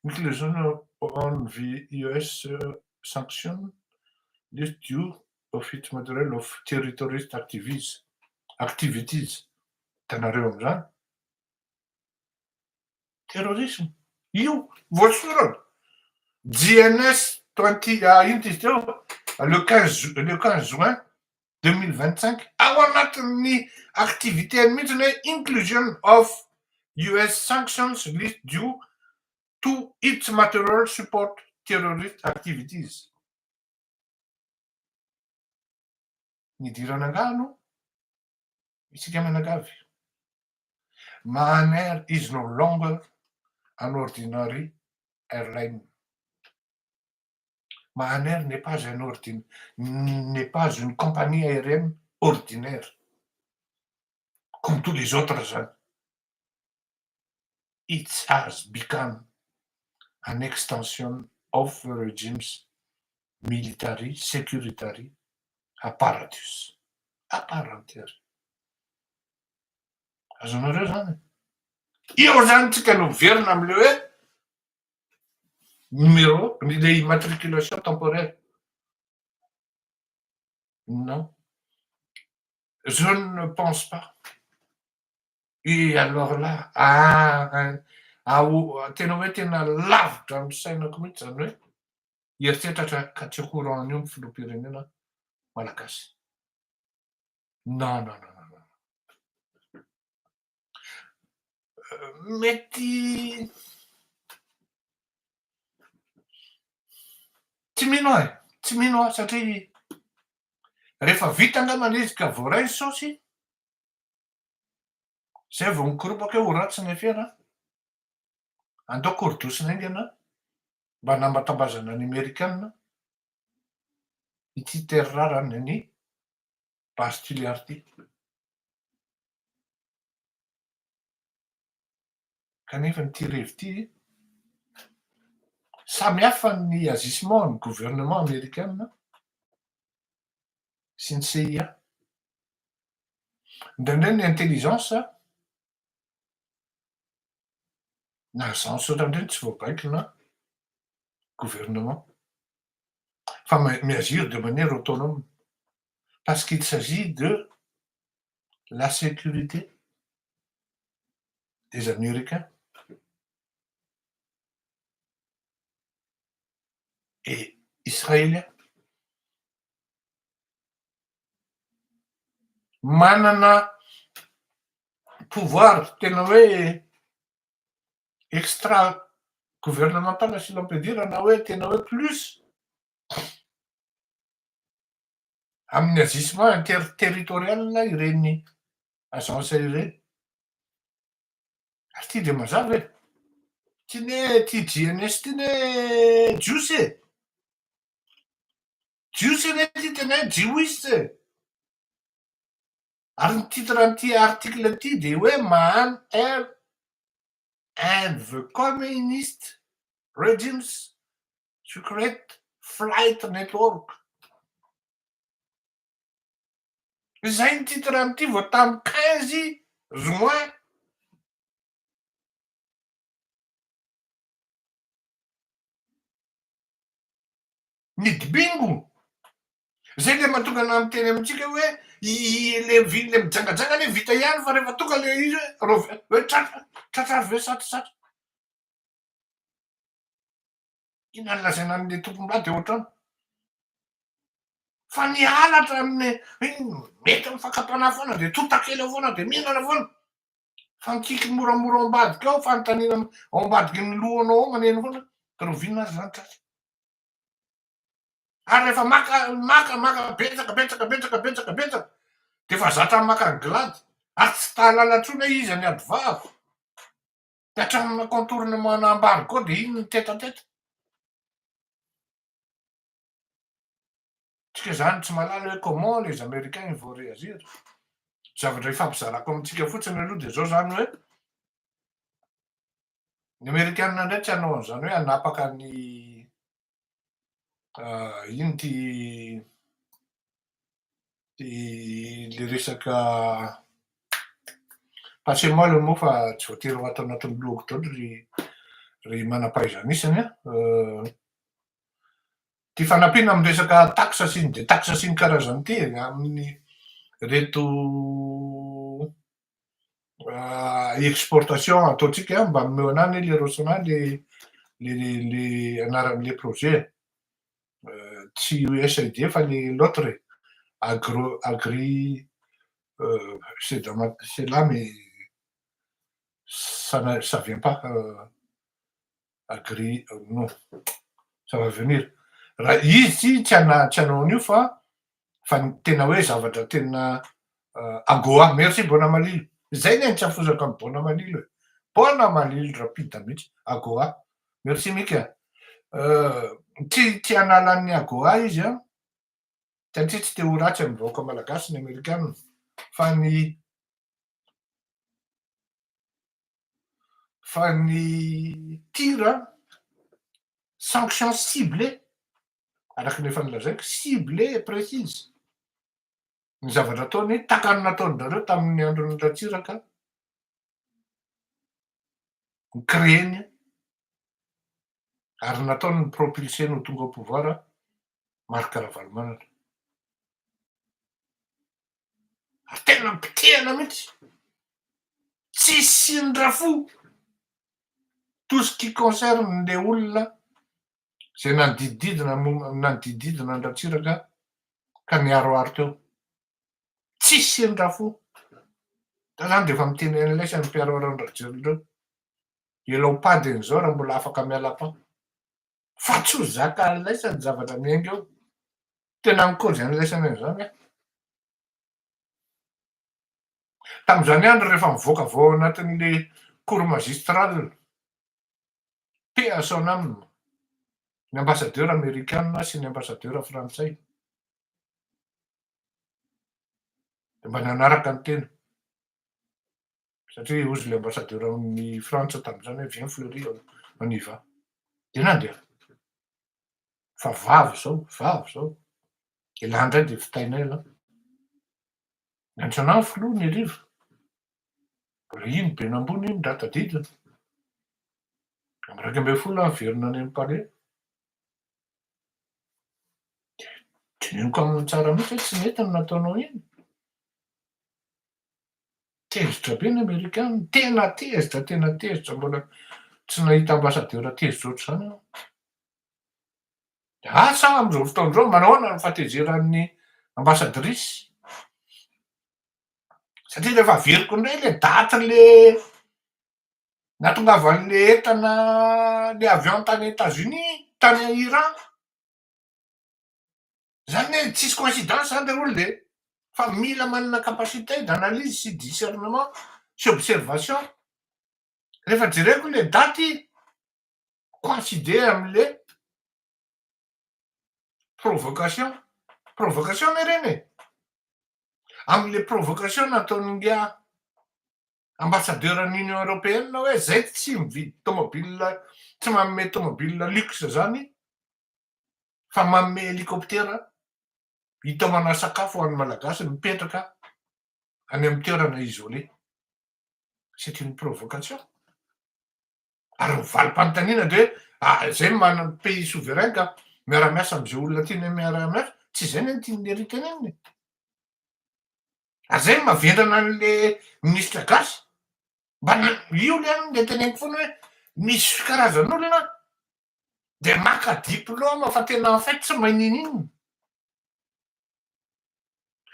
inclusion on the US sanction list due of its material of terrorist activities. Hitanareo am'zany. Terrorisme. Io, voasoratra. GNS 20, ino izy teo? Le 15 juin 2025, ao anatin'ny activité mihitsy hoe inclusion of US sanctions list due to its material support terrorist activities. Nidirana angano, isika menangavy. Mahaner is no longer an ordinary airline. Mahaner n'est pas une compagnie aérienne ordinaire, comme tous les autres. It has become an extension of the regime's military security apparatus. Apparentés. Azonareo zany. Io zany tsika no verina am'le hoe numéro, le immatriculation temporaire. Non. Je ne pense pas. Et alors là, tena hoe tena lavitra amin'ny sainako mihitsy zany hoe heritreritra ka tsy ho courant an'io ny filoham-pirenena malagasy. Non. Mety tsy mino satria rehefa vita angambany izy ka voaray ny saosy, zay vao mikoropoka ho ratsy ny afiana, andao korodosina aingana mba hanambatambazana ny Amerikanina ity terrarany ny Bastille ity. Kanefa n'ity revi ity samy hafa ny agissement ny gouvernement américain sy ny CIA. Indraindray ny intelligence na agence ohatrandreny tsy voabaikina gouvernement fa miagir de manière autonome parce qu'il s'agit de la sécurité des Américains et Israéliens. Manana pouvoir tena hoe extra gouvernemental si l'on peut dire na hoe tena hoe plus amin'ny agissement interterritorial ireny agence ireny. Ary ty de mazava e, ty ne ty GNS ty ne jiosy e, jiosy ne ty tena hoe jiosy e. Ary ny titran'ity article ty de hoe man and the communist regimes secret flight network. Zay ny titran'ity vao tamy 15 juin 'Midibingo. Zay le mahatonga ana miteny amintsika hoe le mijangajanga le vita ihany fa rehefa tonga le izy hoe tratrary ve sarotsatra. Ina nolazaina an'le tompom-bady eo an-trano fa nihalatra amin'ny mety mifakatoana foana de tota-kely eo foana de mihinana foana fa mikiky moramora ao ambadika ao fanontaniana ao ambadiky ny lohanao ao maneno foana ka roviana azy zany tratra. Ary rehefa maka betsaka de fa zatra maka ny glady ary tsy tahalala intsony hoe iza ny ady vava de hatramina contournement ambary koa de iny ny tetateta. Tsika zany tsy mahalala hoe comment les américains vont réagir. Zavatra ifampizarako amintsika fotsiny aloha de zao zany hoe ny amerikanina indray tsy hanao an'izany hoe hanapaka ny ino le resaka passez-moi le mot fa tsy voatery ho atao anatin'ny lohako daoly ry manam-pahaizana isany ty fanampiana amin'ny resaka taxe sy ny de taxe sy ny karazany ty amin'ny reto exportation ataotsika mba nomeo anany le rosona le anaran'le projet tsy USAID fa le l'autre agri c'est là mais ça vient pas agri non ça va venir raha izy tsy hanao an'io fa tena hoe zavatra tena AGOA. Merci bona malilo. Zay ne tsy afozaka amin'ny bona malilo e. Bona malilo rapide mihitsy AGOA. Merci mika. Tsy hanala ny AGOA izy satria tsy te ho ratsy amin'ny vahoaka malagasy ny amerikanina fa ny tira sanction ciblée araka ny efa nilazaiko ciblée et précise ny zavatra ataony takany nataon'zareo tamin'ny andron'ny ratsiraka ny créeny ary nataony propulsé no tonga au pouvoir Marc Ravalomanana. Ary tena pitehana mihitsy tsy sindrafo tout ce qui concerne le olona zay nanodididina ny ratsiraka ka niaroaro teo tsy sindrafo. Da zany de efa miteny an'ilay mpiaroaro ny ratsiraka ialao padiny zao raha mbola afaka miala pa fa tsy ho zaka an'ilay zavatra miainga eo tena mikozy an'ilay an'izany tam'izany andro rehefa mivoaka vao anatin'le cour magistral paix à son âme ny ambassadeur américain sy ny ambassadeur frantsay de mba nanaraka ny teny satria ozy le ambassadeur amin'ny Frantsa tamin'izany hoe vient fleurir on y va. De nandeha. Fa vavy zao. Ialà indray de vitainay aloha. Niantso an'afo loha ny hariva. Mbola iny Benambony iny ndrata didina. Amy 2 ambin'ny 10 averina any am'Paris. Teneniko aminy tsara mihitsy hoe tsy mety ny nataonao iny. Tezitra be ny Amerikanina, tena tezitra mbola tsy nahita ambassadeur tezitra ohatr'izany aho. De asa am'zao fotoan'izao manao ahoana ny fahatezeran'ny ambassadrisy? Satria rehefa averiko indray le datin'le nahatongavan'le entana le avion tany États-Unis, tany Iran. Zany hoe tsisy coïncidence zany le olona de fa mila manana capacité d'analyse sy discernement sy observation. Rehefa jereko le daty coïncider am'le provocation ne reny e. Am'le provocation nataon'nga ambassadeur an'Union européenne hoe zay tsy mividy tômôbila, tsy manome tômôbila luxe zany fa manome hélicoptera hitaomana sakafo ho an'ny malagasy mipetraka any amy toerana isolé. C'est une provocation. Ary mivalim-panontaniana de hoe zay pays souverain ka miara-miasa am'zay olona tiany miara-miasa, tsy zay ny tiany ery teneniny. Ary zay mahavendrana an'le ministra gasy. Mba io le teneniko foana hoe misy karazan'olona de maka diplôma fa tena en fait tsy mahay ninino.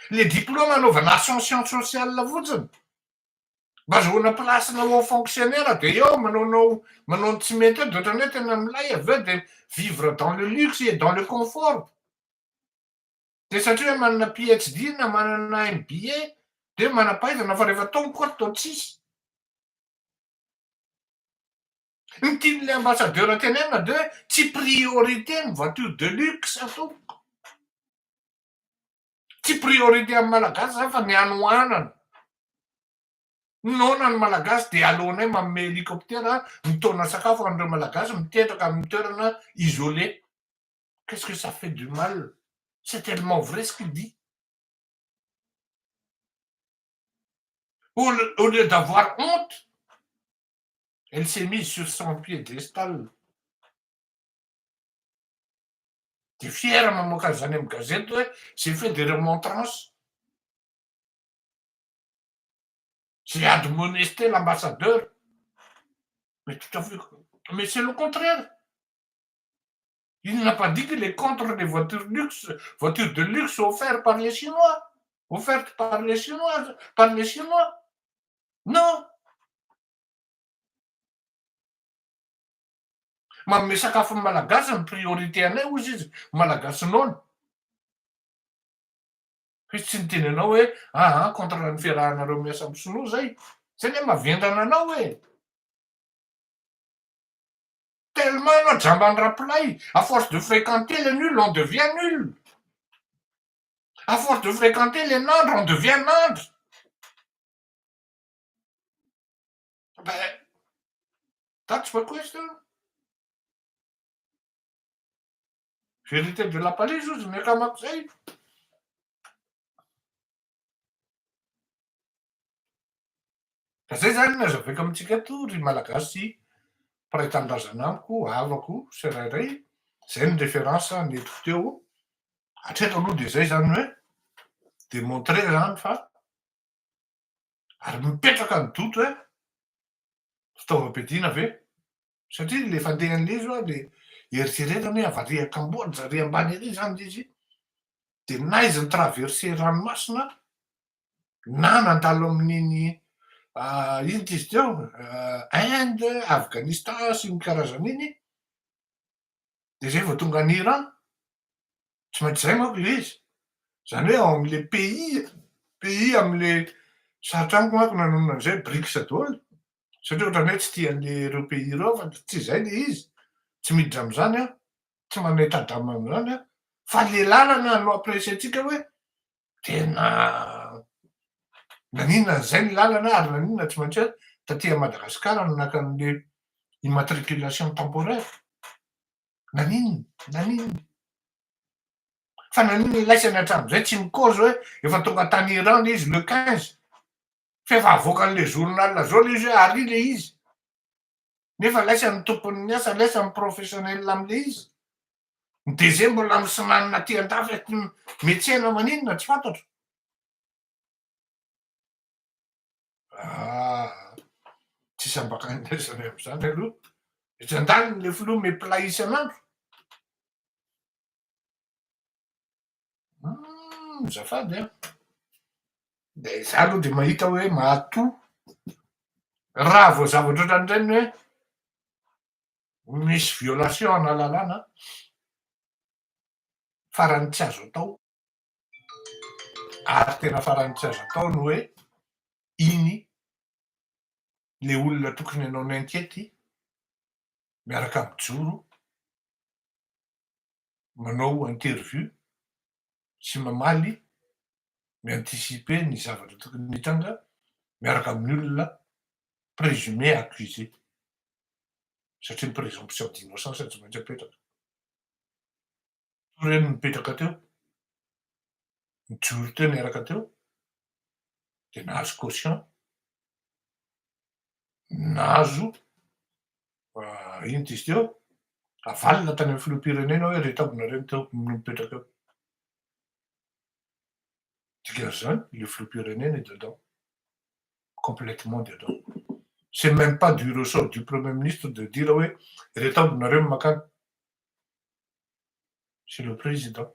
Le diplôma anaovana ascension sociale fotsiny. Mba azahoana plasina haut fonctionnaire de eo manao tsy mety eo de ohatrany hoe tena milay aveo de vivre dans le luxe et dans le confort. De satria hoe manana PhD na manana MBA de manam-pahaizana fa rehefa tao koa tao tsisy. Ny tian'le ambassadeur tenenina de hoe tsy priorité ny voiture de luxe ato. Tsy priorité amin'ny malagasy zany fa ny anohanana. Noana ny malagasy de aleonay manome hélicoptère mitondra sakafo an'ireo malagasy mitetraka amin'ny toerana isolé. Qu'est-ce que ça fait du mal? C'est tellement vrai ce qu'il dit. Au lieu d'avoir honte, elle s'est mise sur son piédestal. De fier mamoaka zany amy gazety hoe j'ai fait des remontrances. J'ai admonesté l'ambassadeur. Mais tout à fait. Mais c'est le contraire. Il n'a pas dit qu'il est contre les voitures de luxe offertes par les Chinois. Offertes par les Chinois. Non. Manome sakafo ny malagasy ny priorité anay ozy izy malagasy noana. Fa izy tsy nitenenao hoe contre ny fiarahanareo miasa amy sinoa zay. Zany hoe mahavendrana anao e. Tellement anao jambany rapolay, à force de fréquenter les nuls, on devient nul. À force de fréquenter les nandres, on devient nandre. Ben, that's pas question. Vérité de la palise ozy ny akamako zay. Ka zay zany ny azaveko amintsika eto ry malagasy mpiray tanindrazana amiko, havako, tsirairay. Zay ny référence netiko teo. Hatreto aloha de zay zany hoe démontrer zany fa ary mipetraka ny doute hoe fitaovam-piadiana ve? Satria le fandehan'le izy a le eritreretany hoe avy ary Kamboja ary ambany ery zany izy. De naizy nitraverser ranomasina na nandalo amin'iny ino izy teo Inde, Afghanistan sy ny karazan'iny. De zay vao tonga any Iran. Tsy maintsy zay manko le izy. Zany hoe ao am'le pays am'le sarotra amiko manko nanonona an'izay BRICS daholo. Satria ohatrany hoe tsy tian'ireo pays ireo fa tsy zay le izy. Tsy miditra am'zany aho, tsy manay tadama am'zany aho. Fa le lalana no apprécier-tsika hoe tena Naninona zay ny lalana ary naninona tsy maintsy hoe taty Madagasikara no naka an'le immatriculation temporaire. Naninona? Fa naninona ilaisany hatramin'izay tsy mikozy hoe efa tonga tany Iran le izy le 15 fa efa avoaka an'le journal zao le izy hoe arry le izy. Nefa laisan'ny tompon'ny miasa, laisan'ny professionnel am'le izy. Ny DG mbola misinanina aty an-dafy metsena maninona tsy fantatro. Tsisy ambakany am'zany aloha. Izy andaliny le filoha meplat isan'andro. Zafady a. De za aloha de mahita hoe mahatoa raha voazavatra ohatran'ireny hoe misy violation ana-lalàna farany tsy azo atao. Ary tena farany tsy azo atao no hoe iny le olona tokony hanao ny ankety miaraka mijoro manao interview sy mamaly mianticiper ny zavatra tokony hitranga miaraka amin'ny olona présumé accusé satria ny présomption d'innocence tsy maintsy apetraka. Reny mipetraka teo mijoro teo niaraka teo de nahazo caution, nahazo ino ty izy teo avalina tany amin'ny filoham-pirenena hoe reto aby nareo teo mipetraka eo. Dikan'izany le filoham-pirenena est dedans, complètement dedans. C'est même pas du ressort du Premier ministre de dire hoe reto aby nareo makany. C'est le président.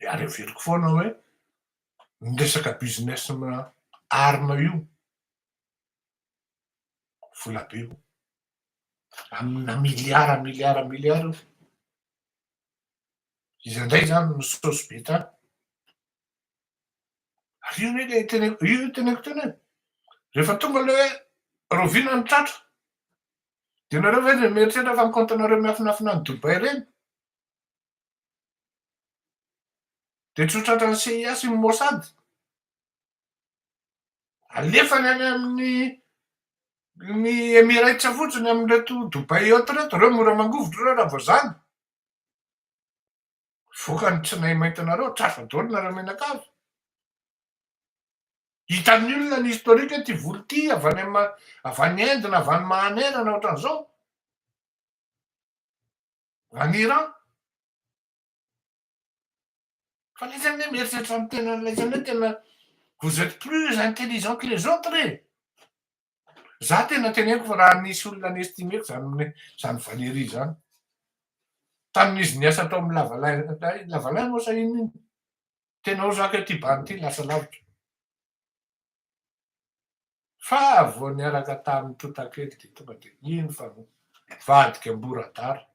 Ary everiko foana hoe ny resaka business arme io vola be io. Amina milliard. Izy indray zany no sospita. Ary io le teneko teny hoe rehefa tonga le hoe roviana ny tratra de nareo ve mieritreritra fa ny compte-nareo miafinafina ny Dubai reny de tsy ho tratran'ny CIA sy ny Mossad. Alefany any amin'ny Emirates fotsiny amin'reto Dubai yacht reto, reo mora mangovitra reo raha vao zany. Voaka ny tsy nahay mahita anareo, trafa daholo nareo menakavy. Hitan'ny olona ny historique ty volo ty avy any Inde na avy any Mahanera na ohatran'izao. Any Iran. Fa laizany hoe mieritreritra ny tena laizany hoe tena vous êtes plus intelligent que les autres e. Za tena teneniko fa raha nisy olona niestimeko zany Valérie zany. Tamin'izy niasa tao amin'ny Lavalay moa sa inona iny. Tena ozaka ty bany ty lasa lavitra. Fa vao niaraka tamin'ny totakely de tonga de ino fa vadika amboradara.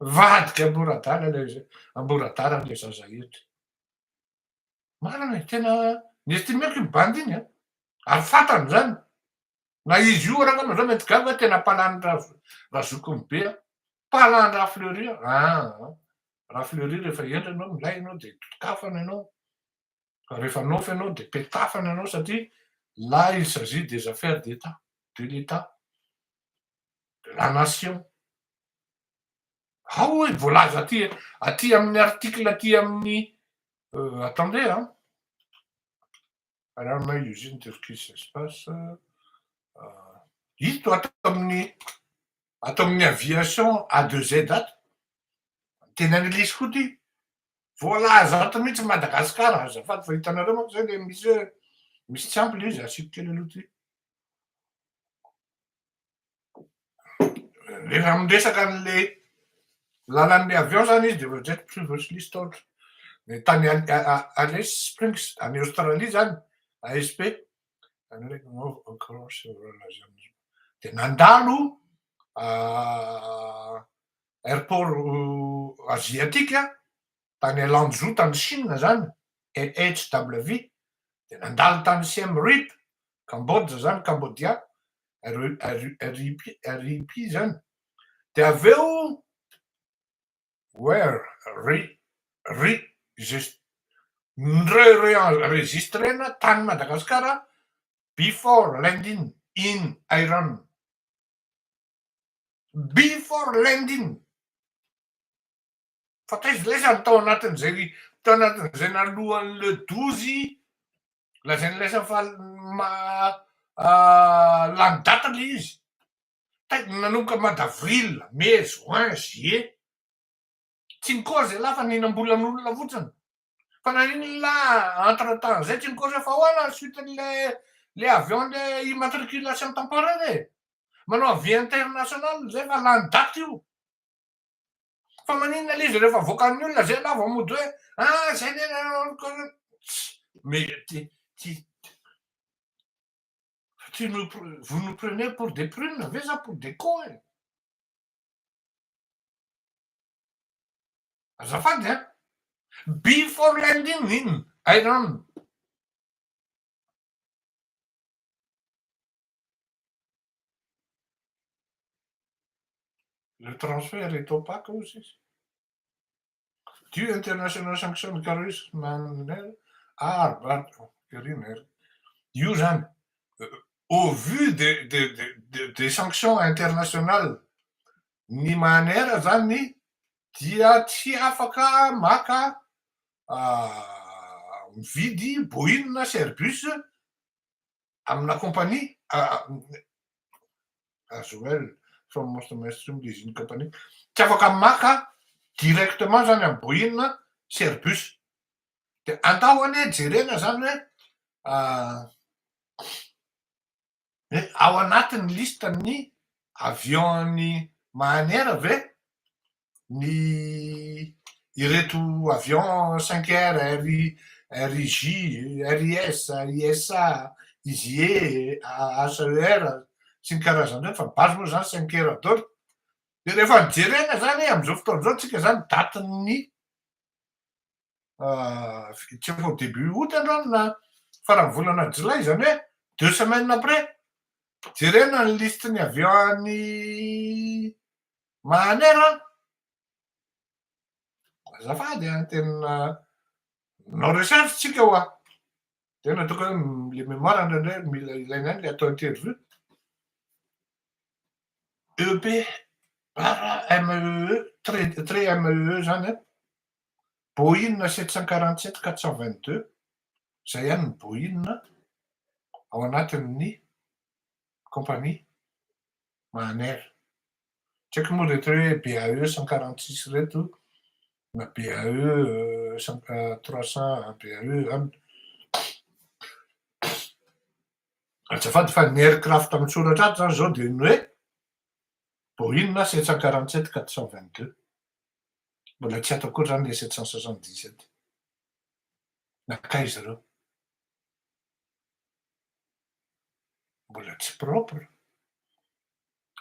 Vadika amboradara le zaza etra. Marina tena niestimeko iny bandy iny a. Ary fantany zany. Na izy io raha zao mety gaga hoe tena mpalany razokiny be a. Mpalany Raha Fleury Raha Fleury rehefa endry ianao milay ianao de tokafana ianao. Fa rehefa nofy ianao de petafana ianao satria là il s'agit des affaires d'État, de l'État, de la nation. Ao hoe voalaza aty amin'ny article aty amin'ny attendez raha may usine Turquie espace ito ato amin'ny aviation A2Z ato tena an'Elysée koa ty voalaza ato mihitsy Madagasikara azafady fa hitanareo manko zay le misy tsy ampy le izy asiko kely aloha ty. Rehefa miresaka an'le lalan'le avion zany izy de jet privilege ohatra. Tany Alice Springs any Australie zany ASP de nandalo airport aziatika tany Lanzhou tany Chine zany HW de nandalo tany Siem Reap Cambodge zany Cambodia RIP zany de aveo Enregistrena tany Madagasikara before landing in Iran. Before landing. Fa taiza lesany tao anatin'izay nalohan'le 12 lazainy lesa fa lany data le izy. Nanomboka mois d'avril, mai, juin, juillet. Tsy nikozy la fa ninambolan'olona fotsiny. Fa nanino la entre-temps zay tsy nikozy fa ahoana suite le avion le immatriculation temporaire. Manao avion international zay fa lany data io. Fa maninona le izy rehefa voakan'ny olona zay la vao mody hoe zay vous nous prenez pour des prunes, ve sa pour des cons. Azafady before landing in Iran. Le transfert est opaque aussi. Du international sanction terrorisme io zany au vu des sanctions internationales ny manera zany dia tsy afaka maka mividy Boeing na Airbus amina compagnie as well from most mainstream leasing company tsy afaka maka directement zany amin'ny Boeing na Airbus. De antahoany jerena zany hoe ao anatin'ny listan'ny avion-ny manera ve ny ireto avion 5R, RIJ, RIS, ISA, IJE, ACER sy ny karazany fa base moa zany 5R daholo. De rehefa jerena zany am'izao fotoana zao tsika zany datin'ny tsy efa au début août androany na farany volana jolay zany hoe 2 semaines après jerena ny listin'ny avion-ny manera. Azafady tena nanao recherche tsika oa tena ataoko hoe le mémoire indraindray mila ilaina any le atao interview. EP para MEE très MEE zany Boeing 747 422 zay ihany ny Boeing ao anatin'ny compagnie Maner. Tsy haiko moa reto hoe BAE 146 reto na BAE 300 BAE any. Azafady fa ny aircraft mitsoratra ato zany zao de ny hoe Boeing 747 422. Mbola tsy atao koa zany le 777. Nakaiza reo. Mbola tsy propre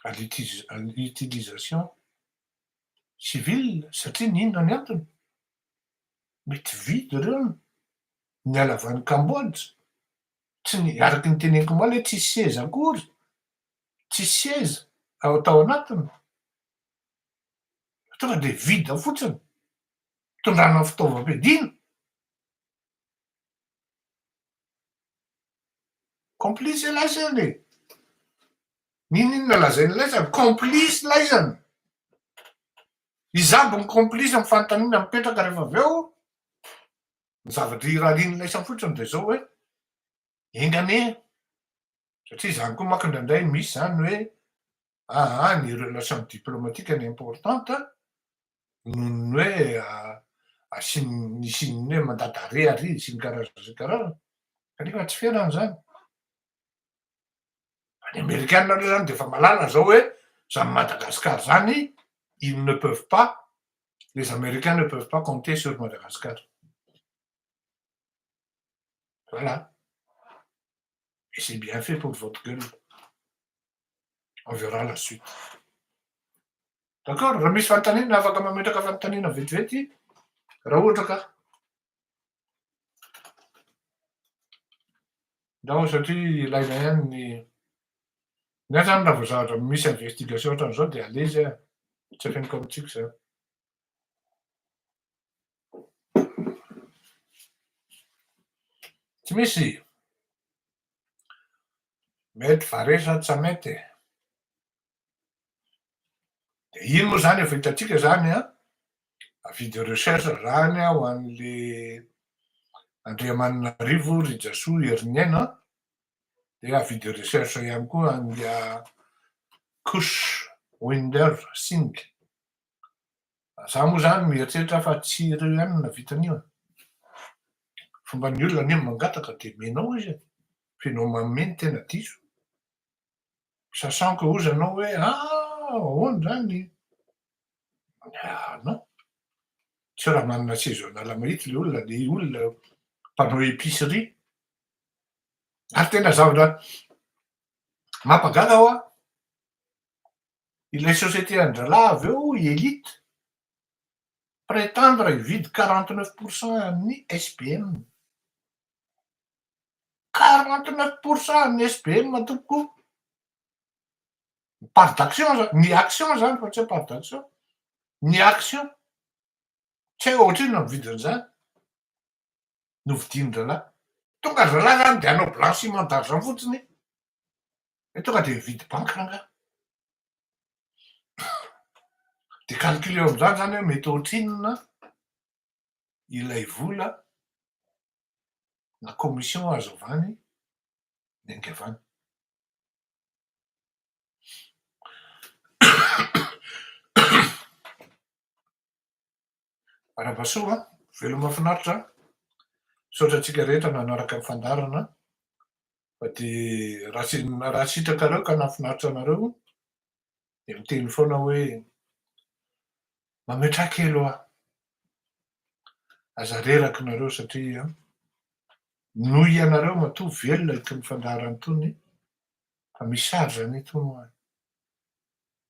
à l'utilisation civile satria ninona ny antony? Mety vide reo ny alavan'ny Cambodge. Tsy ny araky ny teneniko moa le tsy seza akory, tsy seza tao anatiny. Tonga de vide fotsiny. Tondrana fitaovam-piadina. Complice laizany. Ninona lazainy laizany? Complice laizany. Izabo ny complice amin'ny fanontaniana mipetraka rehefa avy eo. Ny zavatra irariany laisany fotsiny de zao hoe engane. Satria zany koa manko indraindray misy zany hoe ny relation diplomatique ny importante noho ny hoe ny sininy hoe mandady ary sy ny karazana. Kanefa tsy fiainana zany. Ny Amerikanina aloha zany de efa malala zao hoe zany Madagascar zany ils ne peuvent pas, les Américains ne peuvent pas compter sur Madagascar. Voilà. Et c'est bien fait pour votre gueule. On verra la suite. D'accord? Raha misy fanontaniana afaka mametraka fanontaniana vetivety raha ohatra ka. Ndao satria ilaina ihany ny zany raha vao zavatra misy investigation ohatran'izao de alezy tsy afeniko amitsika zany. Tsy misy. Mety varesa tsy mety. De ino moa zany efa hitantsika zany a video recherche zany ho an'le Andriamanarivo, Rijasoa, Eriniaina, de video recherche ihany koa an'ia Kush, Winder, Sing. Za moa zany mieritreritra fa tsy ireo ihany no nahavita an'io. Fomba ny olona anie mangataka de menao izy e, fenao manome ny tena diso. Sachant que ozy anao hoe ahoana zany? Non. Tsy raha manana saisonnal mahitsy le olona mpanao épicerie. Ary tena zavatra mampagaga ao ilay société an-dralahy avy eo Elite prétendre hividy 49% amin'ny SBM. 49% amin'ny SBM tompoko. Part d'action zany, ny action zany fa tsy hoe part d'action. Ny action. Tsy hay ohatry inona mividy an'izany. Novidian-dralahy. Tonga zalahy zany de hanao blanchiment d'argent fotsiny. De tonga de mividy banky rangahy. De calculeo am'zany zany hoe mety ohatrinona ilay vola na commission azo avy any ny angavany. Arabasoa, velo mahafinaritra. Saotra antsika rehetra nanaraka fandarana. Fa de raha sitrakareo ka nahafinaritra anareo de miteny foana hoe mametraha kely ho aho. Aza reraka nareo satria noho ianareo matoa velona itony fandaharana itony fa misy sary zany itony ho ahy.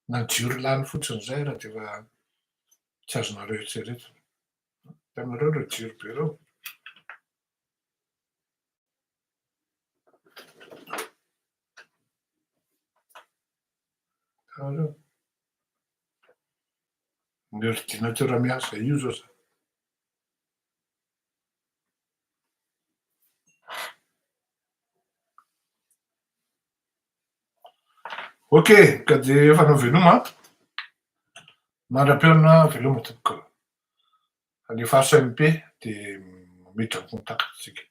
Na ny jiro lany fotsiny zay raha de efa tsy azonareo eritreretra. Hitanareo reo jiro be reo. Hitanareo. Ny ordinateur miasa io zao zany. Okey, ka de efa naveloma. Mandram-peona veloma tompoko. Alefaso MP de miditra ny contact tsika.